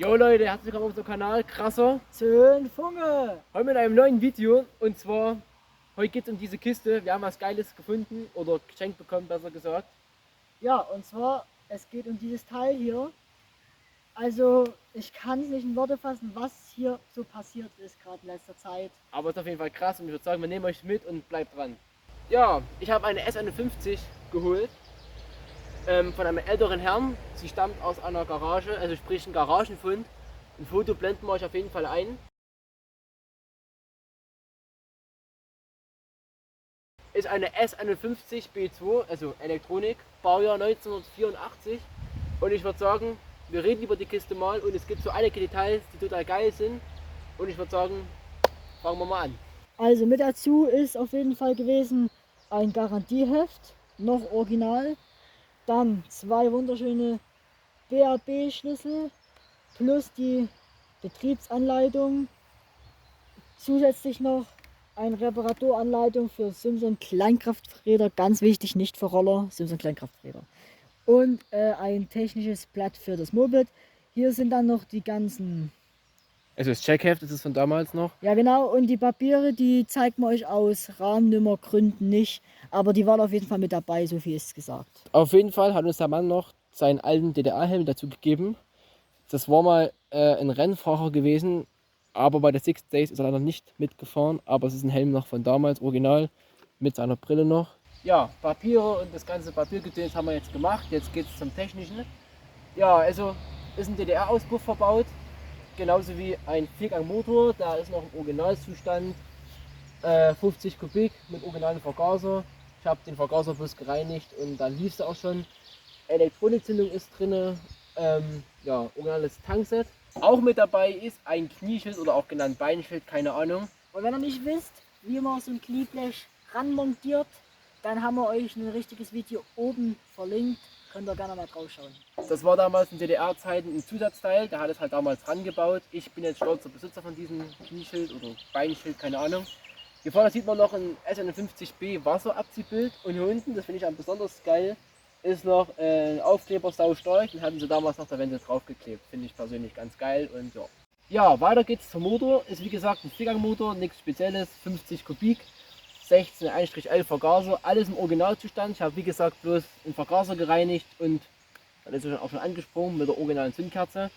Jo Leute, herzlich willkommen auf unserem Kanal Krasser. Zündfunke! Heute mit einem neuen Video und zwar, heute geht es um diese Kiste. Wir haben was Geiles gefunden oder geschenkt bekommen, besser gesagt. Ja, und zwar, es geht um dieses Teil hier. Also, ich kann es nicht in Worte fassen, was hier so passiert ist, gerade in letzter Zeit. Aber es ist auf jeden Fall krass und ich würde sagen, wir nehmen euch mit und bleibt dran. Ja, ich habe eine S51 geholt von einem älteren Herrn. Sie stammt aus einer Garage, also sprich ein Garagenfund. Ein Foto blenden wir euch auf jeden Fall ein. Ist eine S51 B2, also Elektronik, Baujahr 1984. Und ich würde sagen, wir reden über die Kiste mal und es gibt so einige Details, die total geil sind. Und ich würde sagen, fangen wir mal an. Also, mit dazu ist auf jeden Fall gewesen ein Garantieheft, noch original. Dann zwei wunderschöne BAB-Schlüssel plus die Betriebsanleitung. Zusätzlich noch eine Reparaturanleitung für Simson Kleinkrafträder, ganz wichtig, nicht für Roller, Simson Kleinkrafträder. Und ein technisches Blatt für das Moped. Hier sind dann noch die ganzen, Also das Checkheft ist es von damals noch. ja genau, und die Papiere, die zeigen wir euch aus Rahmennummergründen nicht, aber die waren auf jeden Fall mit dabei, so viel ist gesagt. Auf jeden Fall hat uns der Mann noch seinen alten DDR-Helm dazu gegeben. Das war mal ein Rennfahrer gewesen, aber bei der Six Days ist er leider nicht mitgefahren. Aber es ist ein Helm noch von damals, original, mit seiner Brille noch. Ja, Papiere und das ganze Papiergedöns haben wir jetzt gemacht. Jetzt geht es zum Technischen. Ja, also ist ein DDR-Auspuff verbaut, genauso wie ein Viergang-Motor. Da ist noch im Originalzustand 50 Kubik mit originalen Vergaser. Ich habe den Vergaser bloß gereinigt und dann lief es auch schon. Elektronikzündung ist drin, ja, originales Tankset. Auch mit dabei ist ein Knieschild oder auch genannt Beinschild, keine Ahnung. Und wenn ihr nicht wisst, wie man so ein Knieblech ranmontiert, dann haben wir euch ein richtiges Video oben verlinkt. Könnt ihr gerne mal drauf schauen. Das war damals in DDR-Zeiten ein Zusatzteil, der hat es halt damals rangebaut. Ich bin jetzt stolzer Besitzer von diesem Knieschild oder Beinschild, keine Ahnung. Hier vorne sieht man noch ein S51B Wasserabziehbild und hier unten, das finde ich am besonders geil, ist noch ein Aufkleber sau stark. Den hatten sie damals noch der Wände draufgeklebt. Finde ich persönlich ganz geil und ja. Ja, weiter geht's zum Motor. Ist wie gesagt ein Viergangmotor, nichts Spezielles, 50 Kubik, 16 1/11 Vergaser, alles im Originalzustand. Ich habe wie gesagt bloß den Vergaser gereinigt und dann ist er auch schon angesprungen mit der originalen Zündkerze.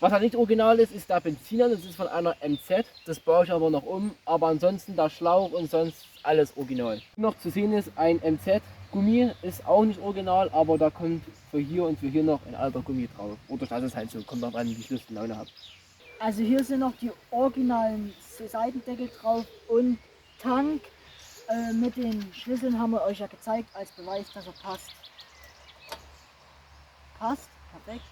Was halt nicht original ist, ist der Benziner, das ist von einer MZ, das baue ich aber noch um, aber ansonsten der Schlauch und sonst alles original. Noch zu sehen ist ein MZ-Gummi, ist auch nicht original, aber da kommt für hier und für hier noch ein alter Gummi drauf. Oder das ist halt so, kommt noch an, wie ich Lust und Laune habe. Also hier sind noch die originalen Seitendeckel drauf und Tank. Mit den Schlüsseln haben wir euch ja gezeigt, als Beweis, dass er passt. Passt, perfekt.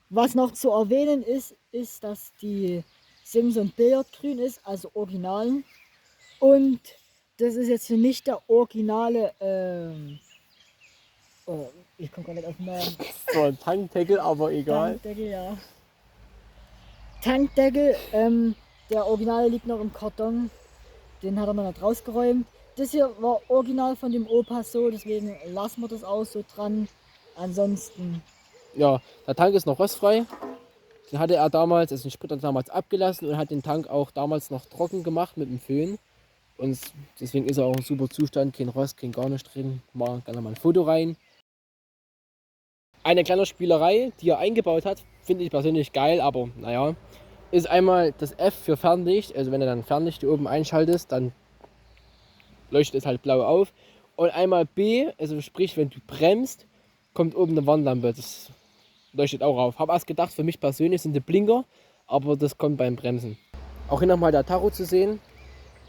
Was noch zu erwähnen ist, dass die Simson Billardgrün ist, also original. Und das ist jetzt hier nicht der originale, oh, ich komme gar nicht auf den Namen. So ein Tankdeckel, aber egal. Tankdeckel, ja. Tankdeckel, der Originale liegt noch im Karton. Den hat er noch nicht rausgeräumt. Das hier war original von dem Opa so, deswegen lassen wir das auch so dran. Ansonsten. Ja, der Tank ist noch rostfrei. Den hatte er damals, also den Sprit hat er damals abgelassen und hat den Tank auch damals noch trocken gemacht mit dem Föhn. Und deswegen ist er auch in super Zustand, kein Rost, kein gar nicht drin. Mal gerne mal ein Foto rein. Eine kleine Spielerei, die er eingebaut hat, finde ich persönlich geil, aber naja, ist einmal das F für Fernlicht. Also wenn du dann Fernlicht hier oben einschaltest, dann leuchtet es halt blau auf. Und einmal B, also sprich, wenn du bremst, kommt oben eine Warnlampe. Das leuchtet auch auf. Habe erst gedacht, für mich persönlich sind die Blinker, aber das kommt beim Bremsen. Auch hier nochmal der Tacho zu sehen.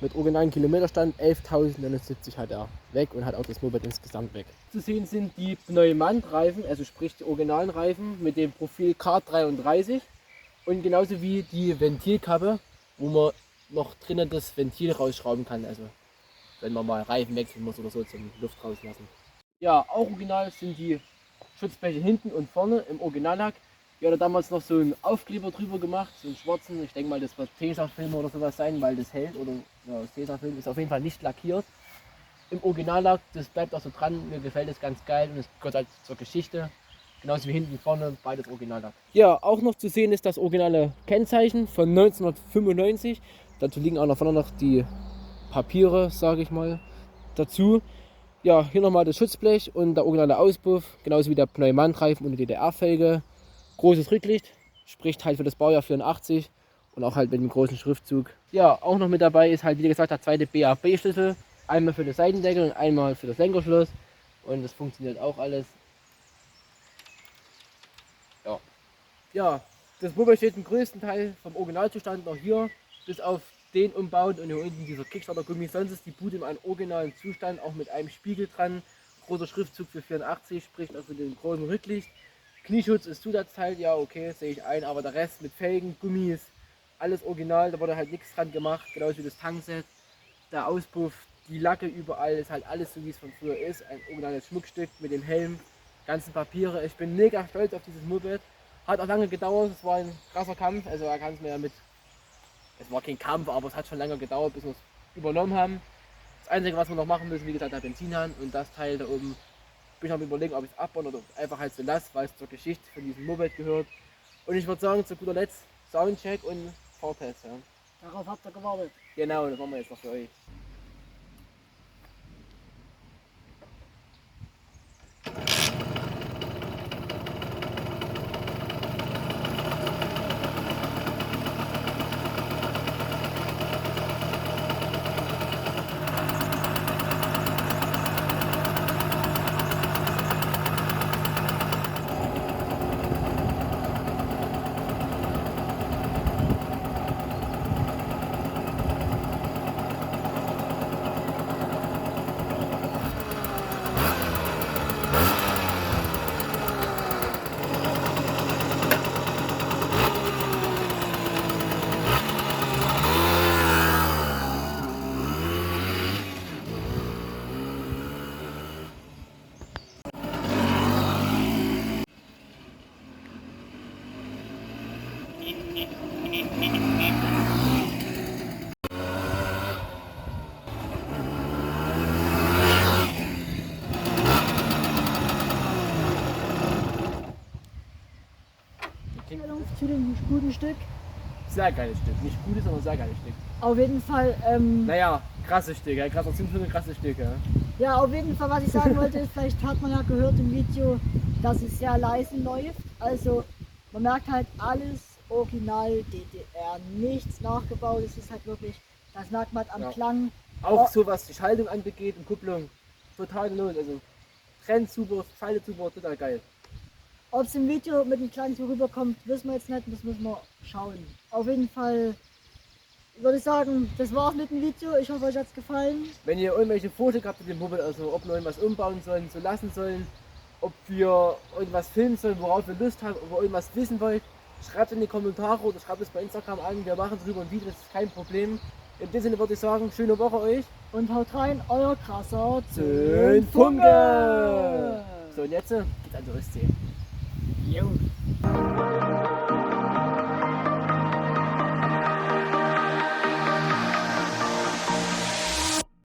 Mit originalen Kilometerstand 11.079 hat er weg und hat auch das Moped insgesamt weg. Zu sehen sind die Pneumant-Reifen, also sprich die originalen Reifen mit dem Profil K33 und genauso wie die Ventilkappe, wo man noch drinnen das Ventil rausschrauben kann, also wenn man mal Reifen wechseln muss oder so zum Luft rauslassen. Ja, auch original sind die Schutzbleche hinten und vorne im Originallack. Wir hatten damals noch so einen Aufkleber drüber gemacht, so einen schwarzen. Ich denke mal, das wird Tesafilm oder sowas sein, weil das hält. Oder ja, das Tesafilm ist auf jeden Fall nicht lackiert. Im Originallack, das bleibt auch so dran. Mir gefällt es ganz geil und es gehört halt zur Geschichte. Genauso wie hinten wie vorne, beides Original da. Ja, auch noch zu sehen ist das originale Kennzeichen von 1995. Dazu liegen auch noch vorne noch die Papiere, sage ich mal, dazu. Ja, hier nochmal das Schutzblech und der originale Auspuff, genauso wie der Pneumantreifen und die DDR-Felge. Großes Rücklicht, spricht halt für das Baujahr 84 und auch halt mit dem großen Schriftzug. Ja, auch noch mit dabei ist halt, wie gesagt, der zweite BAB-Schlüssel. Einmal für den Seitendeckel und einmal für das Lenkerschloss. Und das funktioniert auch alles. Ja. Ja, das Moped steht im größten Teil vom Originalzustand noch hier, bis auf den umbaut und hier unten dieser Kickstarter-Gummi. Sonst ist die Bude in einem originalen Zustand, auch mit einem Spiegel dran. Großer Schriftzug für 84, spricht auch für den großen Rücklicht. Knieschutz ist Zusatzteil, ja okay, sehe ich ein, aber der Rest mit Felgen, Gummis, alles original, da wurde halt nichts dran gemacht, genauso wie das Tankset, der Auspuff, die Lacke überall, ist halt alles so wie es von früher ist, ein originales Schmuckstück mit dem Helm, ganzen Papiere. Ich bin mega stolz auf dieses Moped, hat auch lange gedauert, es war ein krasser Kampf, also er kann es mir ja mit, es war kein Kampf, aber es hat schon lange gedauert, bis wir es übernommen haben. Das Einzige, was wir noch machen müssen, wie gesagt, der Benzinhahn und das Teil da oben. Bin ich am Überlegen, ob ich es abbauen oder einfach halt so lasse, weil es zur Geschichte von diesem Moped gehört. Und ich würde sagen, zu guter Letzt Soundcheck und Fahrtest. Ja. Darauf habt ihr gewartet. Genau, das machen wir jetzt noch für euch. Zu dem guten Stück. Sehr geiles Stück. Nicht gutes, sondern sehr geiles Stück. Auf jeden Fall, Naja, krasses Stück, ja. Krasser Zündfilm, krasses Stück, ja. ja, auf jeden Fall, was ich sagen wollte, ist, vielleicht hat man ja gehört im Video, dass es sehr leise läuft. Also, man merkt halt alles original DDR, nichts nachgebaut. Es ist halt wirklich, das merkt man am Ja. Klang. Auch so was die Schaltung anbegeht und Kupplung, total los. Also, Trend super, Schaltet super, total geil. Ob es im Video mit dem Klang so rüberkommt, wissen wir jetzt nicht, das müssen wir schauen. Auf jeden Fall würde ich sagen, das war's mit dem Video. Ich hoffe, euch hat's gefallen. Wenn ihr irgendwelche Vorschläge habt mit dem Moped, also ob wir irgendwas umbauen sollen, so lassen sollen, ob wir irgendwas filmen sollen, worauf wir Lust haben, ob ihr irgendwas wissen wollt, schreibt in die Kommentare oder schreibt es bei Instagram an. Wir machen drüber ein Video, das ist kein Problem. In dem Sinne würde ich sagen, schöne Woche euch. Und haut rein, euer krasser Zündfunke! Zündfunke! So, und jetzt geht's an die Ostsee. Jo.